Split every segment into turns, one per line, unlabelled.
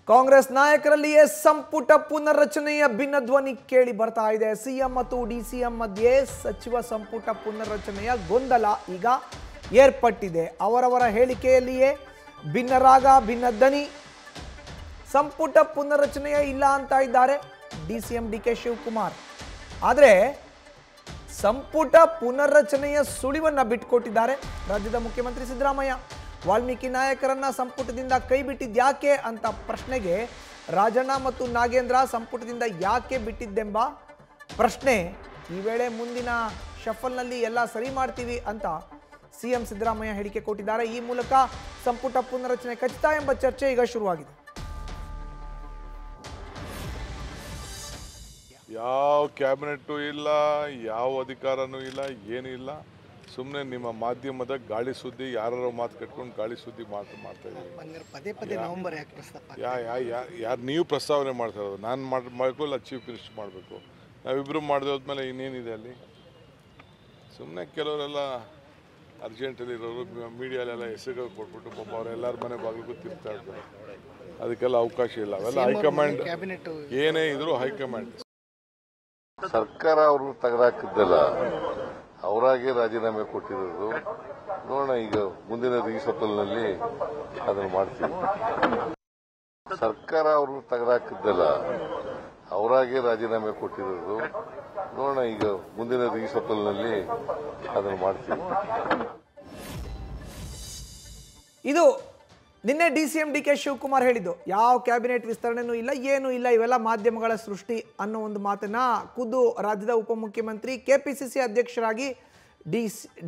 ಕಾಂಗ್ರೆಸ್ ನಾಯಕರಲ್ಲಿಯೇ ಸಂಪುಟ ಪುನರ್ರಚನೆಯ ಭಿನ್ನಧ್ವನಿ ಕೇಳಿ ಬರ್ತಾ ಇದೆ. ಸಿಎಂ ಮತ್ತು ಡಿಸಿಎಂ ಮಧ್ಯೆ ಸಚಿವ ಸಂಪುಟ ಪುನರ್ರಚನೆಯ ಗೊಂದಲ ಈಗ ಏರ್ಪಟ್ಟಿದೆ. ಅವರವರ ಹೇಳಿಕೆಯಲ್ಲಿಯೇ ಭಿನ್ನರಾಗ ಭಿನ್ನಧ್ವನಿ. ಸಂಪುಟ ಪುನರ್ರಚನೆಯ ಇಲ್ಲ ಅಂತ ಇದ್ದಾರೆ ಡಿಸಿಎಂ ಡಿಕೆ ಶಿವಕುಮಾರ್. ಆದರೆ ಸಂಪುಟ ಪುನರ್ರಚನೆಯ ಸುಳಿವನ್ನ ಬಿಟ್ಟುಕೊಟ್ಟಿದ್ದಾರೆ ರಾಜ್ಯದ ಮುಖ್ಯಮಂತ್ರಿ ಸಿದ್ದರಾಮಯ್ಯ. ವಾಲ್ಮೀಕಿ ನಾಯಕರನ್ನ ಸಂಪುಟದಿಂದ ಕೈ ಬಿಟ್ಟಿದ್ಯಾಕೆ ಅಂತ ಪ್ರಶ್ನೆಗೆ ರಾಜಣ್ಣ ಮತ್ತು ನಾಗೇಂದ್ರ ಸಂಪುಟದಿಂದ ಯಾಕೆ ಬಿಟ್ಟಿದ್ದೆಂಬ ಪ್ರಶ್ನೆ ಈ ವೇಳೆ ಮುಂದಿನ ಶಫಲ್ನಲ್ಲಿ ಎಲ್ಲ ಸರಿ ಮಾಡ್ತೀವಿ ಅಂತ ಸಿಎಂ ಸಿದ್ದರಾಮಯ್ಯ ಹೇಳಿಕೆ ಕೊಟ್ಟಿದ್ದಾರೆ. ಈ ಮೂಲಕ ಸಂಪುಟ ಪುನರ್ರಚನೆ ಖಚಿತ ಎಂಬ ಚರ್ಚೆ ಈಗ ಶುರುವಾಗಿದೆ.
ಯಾವ ಕ್ಯಾಬಿನೆಟ್ ಇಲ್ಲ, ಯಾವ ಅಧಿಕಾರನೂ ಇಲ್ಲ, ಏನೂ ಇಲ್ಲ. ಸುಮ್ಮನೆ ನಿಮ್ಮ ಮಾಧ್ಯಮದ ಗಾಳಿ ಸುದ್ದಿ, ಯಾರು ಮಾತು ಕಟ್ಕೊಂಡು ಗಾಳಿ ಸುದ್ದಿ ಮಾಡ್ತಾ ಇದ್ದೀವಿ. ಯಾರು ನೀವು ಪ್ರಸ್ತಾವನೆ ಮಾಡ್ತಾ ಇರೋದು? ನಾನು ಮಾಡಬೇಕು ಇಲ್ಲ ಚೀಫ್ ಮಿನಿಸ್ಟರ್ ಮಾಡಬೇಕು? ನಾವಿಬ್ಬರು ಮಾಡಿದೋದ್ಮೇಲೆ ಇನ್ನೇನಿದೆ ಅಲ್ಲಿ? ಸುಮ್ಮನೆ ಕೆಲವರೆಲ್ಲ ಅರ್ಜೆಂಟಲ್ಲಿ ಇರೋರು ಮೀಡಿಯಾಲೆಲ್ಲ ಹೆಸರುಗಳು ಕೊಟ್ಬಿಟ್ಟು ಪಾಪ ಅವರೆಲ್ಲರ ಮನೆ ಬಾಗಿಲಿಗೂ ತಿರ್ತಾ ಇರ್ತಾರೆ. ಅದಕ್ಕೆಲ್ಲ ಅವಕಾಶ ಇಲ್ಲ. ಅವೆಲ್ಲ ಹೈಕಮಾಂಡ್ ಏನೇ ಇದ್ರು ಹೈಕಮಾಂಡ್.
ಸರ್ಕಾರ ಅವರು ತೆಗೆದಾಕಿದ್ದಲ್ಲ, ಅವರಾಗೆ ರಾಜೀನಾಮೆ ಕೊಟ್ಟಿರೋದು. ನೋಡೋಣ, ಈಗ ಮುಂದಿನ ರೀಸಫಲ್ನಲ್ಲಿ ಅದನ್ನು ಮಾಡ್ತೀವಿ. ಸರ್ಕಾರ ಅವರು ತೆಗೆದಾಕಿದ್ದಲ್ಲ, ಅವರಾಗೆ ರಾಜೀನಾಮೆ ಕೊಟ್ಟಿರೋದು. ನೋಡೋಣ, ಈಗ ಮುಂದಿನ ರೀಸಫಲ್ನಲ್ಲಿ ಅದನ್ನು ಮಾಡ್ತೀವಿ.
ಇದು ನಿನ್ನೆ ಡಿಸಿಎಂ ಡಿಕೆ ಶಿವಕುಮಾರ್ ಹೇಳಿದ್ದು. ಯಾವ ಕ್ಯಾಬಿನೆಟ್ ವಿಸ್ತರಣೆನೂ ಇಲ್ಲ, ಏನೂ ಇಲ್ಲ, ಇವೆಲ್ಲ ಮಾಧ್ಯಮಗಳ ಸೃಷ್ಟಿ ಅನ್ನೋ ಒಂದು ಮಾತನ್ನ ಖುದ್ದು ರಾಜ್ಯದ ಉಪಮುಖ್ಯಮಂತ್ರಿ ಕೆಪಿಸಿಸಿ ಅಧ್ಯಕ್ಷರಾಗಿ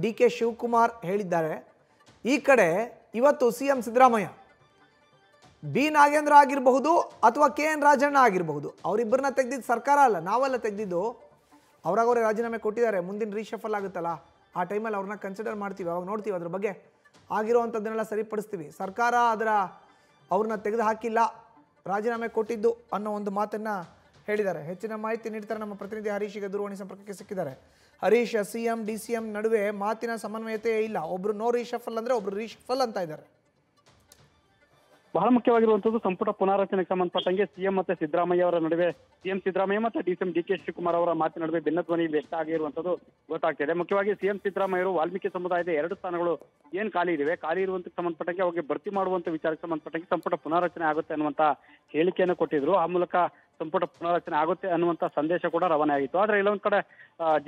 ಡಿಕೆ ಶಿವಕುಮಾರ್ ಹೇಳಿದ್ದಾರೆ. ಈ ಕಡೆ ಇವತ್ತು ಸಿಎಂ ಸಿದ್ದರಾಮಯ್ಯ ಬಿ ನಾಗೇಂದ್ರ ಆಗಿರಬಹುದು ಅಥವಾ KN ರಾಜಣ್ಣ ಆಗಿರಬಹುದು, ಅವರಿಬ್ಬರನ್ನ ತೆಗೆದಿದ್ದು ಸರ್ಕಾರ ಅಲ್ಲ, ನಾವೆಲ್ಲ ತೆಗೆದಿದ್ದು. ಅವರಾಗವರೇ ರಾಜೀನಾಮೆ ಕೊಟ್ಟಿದ್ದಾರೆ. ಮುಂದಿನ ರೀಶಫಲ್ ಆಗುತ್ತಲ್ಲ, ಆ ಟೈಮಲ್ಲಿ ಅವ್ರನ್ನ ಕನ್ಸಿಡರ್ ಮಾಡ್ತೀವಿ, ಅವಾಗ ನೋಡ್ತೀವಿ ಅದ್ರ ಬಗ್ಗೆ. ಆಗಿರೋವಂಥದ್ದನ್ನೆಲ್ಲ ಸರಿಪಡಿಸ್ತೀವಿ. ಸರ್ಕಾರ ಅವ್ರನ್ನ ತೆಗೆದು ಹಾಕಿಲ್ಲ, ರಾಜೀನಾಮೆ ಕೊಟ್ಟಿದ್ದು ಅನ್ನೋ ಒಂದು ಮಾತನ್ನು ಹೇಳಿದ್ದಾರೆ. ಹೆಚ್ಚಿನ ಮಾಹಿತಿ ನೀಡ್ತಾರೆ ನಮ್ಮ ಪ್ರತಿನಿಧಿ ಹರೀಶ್. ಈಗ ದೂರವಾಣಿ ಸಂಪರ್ಕಕ್ಕೆ ಸಿಕ್ಕಿದ್ದಾರೆ. ಹರೀಶ್, ಸಿಎಂ ಡಿಸಿಎಂ ನಡುವೆ ಮಾತಿನ ಸಮನ್ವಯತೆ ಇಲ್ಲ. ಒಬ್ರು ನೋ ರೀಶಫಲ್ ಅಂದ್ರೆ ಒಬ್ರು ರೀಶಫಲ್ ಅಂತ ಇದ್ದಾರೆ.
ಬಹಳ ಮುಖ್ಯವಾಗಿರುವಂತದ್ದು ಸಂಪುಟ ಪುನಾರಚನೆಗೆ ಸಂಬಂಧಪಟ್ಟಂಗೆ ಸಿಎಂ ಮತ್ತೆ ಸಿದ್ದರಾಮಯ್ಯ ಅವರ ನಡುವೆ, ಸಿಎಂ ಸಿದ್ದರಾಮಯ್ಯ ಮತ್ತೆ ಡಿಸಿಎಂ ಡಿಕೆ ಶಿವಕುಮಾರ್ ಅವರ ಮಾತಿನ ನಡುವೆ ಭಿನ್ನಧ್ವನಿ ವ್ಯಕ್ತ ಆಗಿರುವಂತದ್ದು ಗೊತ್ತಾಗ್ತಿದೆ. ಮುಖ್ಯವಾಗಿ ಸಿಎಂ ಸಿದ್ದರಾಮಯ್ಯರು ವಾಲ್ಮೀಕಿ ಸಮುದಾಯದ 2 ಸ್ಥಾನಗಳು ಏನ್ ಖಾಲಿ ಇವೆ, ಖಾಲಿ ಇರುವಂತಕ್ಕೆ ಸಂಬಂಧಪಟ್ಟಂಗೆ ಅವುಗೆ ಭರ್ತಿ ಮಾಡುವಂತ ವಿಚಾರಕ್ಕೆ ಸಂಬಂಧಪಟ್ಟಂಗೆ ಸಂಪುಟ ಪುನಾರಚನೆ ಆಗುತ್ತೆ ಅನ್ನುವಂತ ಹೇಳಿಕೆಯನ್ನು ಕೊಟ್ಟಿದ್ರು. ಆ ಮೂಲಕ ಸಂಪುಟ ಪುನಾರಚನೆ ಆಗುತ್ತೆ ಅನ್ನುವಂತ ಸಂದೇಶ ಕೂಡ ರವಾನೆ ಆಗಿತ್ತು. ಆದ್ರೆ ಇಲ್ಲೊಂದ್ ಕಡೆ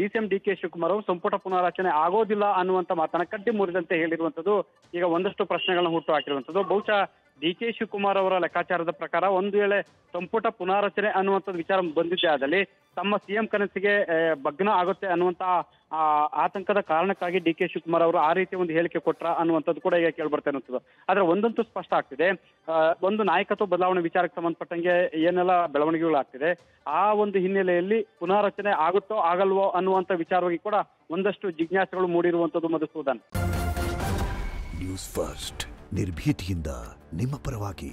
ಡಿಸಿಎಂ ಡಿಕೆ ಶಿವಕುಮಾರ್ ಅವರು ಸಂಪುಟ ಪುನಾರಚನೆ ಆಗೋದಿಲ್ಲ ಅನ್ನುವಂತ ಮಾತನ್ನ ಕಡ್ಡಿ ಮುರಿದಂತೆ ಹೇಳಿರುವಂತದ್ದು ಈಗ ಒಂದಷ್ಟು ಪ್ರಶ್ನೆಗಳನ್ನ ಹುಟ್ಟು ಹಾಕಿರುವಂತದ್ದು. ಬಹುಶಃ ಡಿಕೆ ಶಿವಕುಮಾರ್ ಅವರ ಲೆಕ್ಕಾಚಾರದ ಪ್ರಕಾರ ಒಂದು ವೇಳೆ ಸಂಪುಟ ಪುನಾರಚನೆ ಅನ್ನುವಂಥದ್ದು ವಿಚಾರ ಬಂದಿದ್ದೇ ಆದಲ್ಲಿ ತಮ್ಮ ಸಿಎಂ ಕನಸಿಗೆ ಭಗ್ನ ಆಗುತ್ತೆ ಅನ್ನುವಂತ ಆತಂಕದ ಕಾರಣಕ್ಕಾಗಿ ಡಿಕೆ ಶಿವಕುಮಾರ್ ಅವರು ಆ ರೀತಿ ಒಂದು ಹೇಳಿಕೆ ಕೊಟ್ರ ಅನ್ನುವಂಥದ್ದು ಕೂಡ ಈಗ ಕೇಳ್ಬರ್ತಾ ಇರುವಂಥದ್ದು. ಆದ್ರೆ ಒಂದಂತೂ ಸ್ಪಷ್ಟ ಆಗ್ತಿದೆ, ಒಂದು ನಾಯಕತ್ವ ಬದಲಾವಣೆ ವಿಚಾರಕ್ಕೆ ಸಂಬಂಧಪಟ್ಟಂಗೆ ಏನೆಲ್ಲ ಬೆಳವಣಿಗೆಗಳಾಗ್ತಿದೆ, ಆ ಒಂದು ಹಿನ್ನೆಲೆಯಲ್ಲಿ ಪುನಾರಚನೆ ಆಗುತ್ತೋ ಆಗಲ್ವೋ ಅನ್ನುವಂಥ ವಿಚಾರವಾಗಿ ಕೂಡ ಒಂದಷ್ಟು ಜಿಜ್ಞಾಸೆಗಳು ಮೂಡಿರುವಂಥದ್ದು. ಮಧುಸೂದನ್,
ನ್ಯೂಸ್ ಫಸ್ಟ್ ನಿರ್ಭೀತಿಯಿಂದ ನಿಮ್ಮ ಪರವಾಗಿ.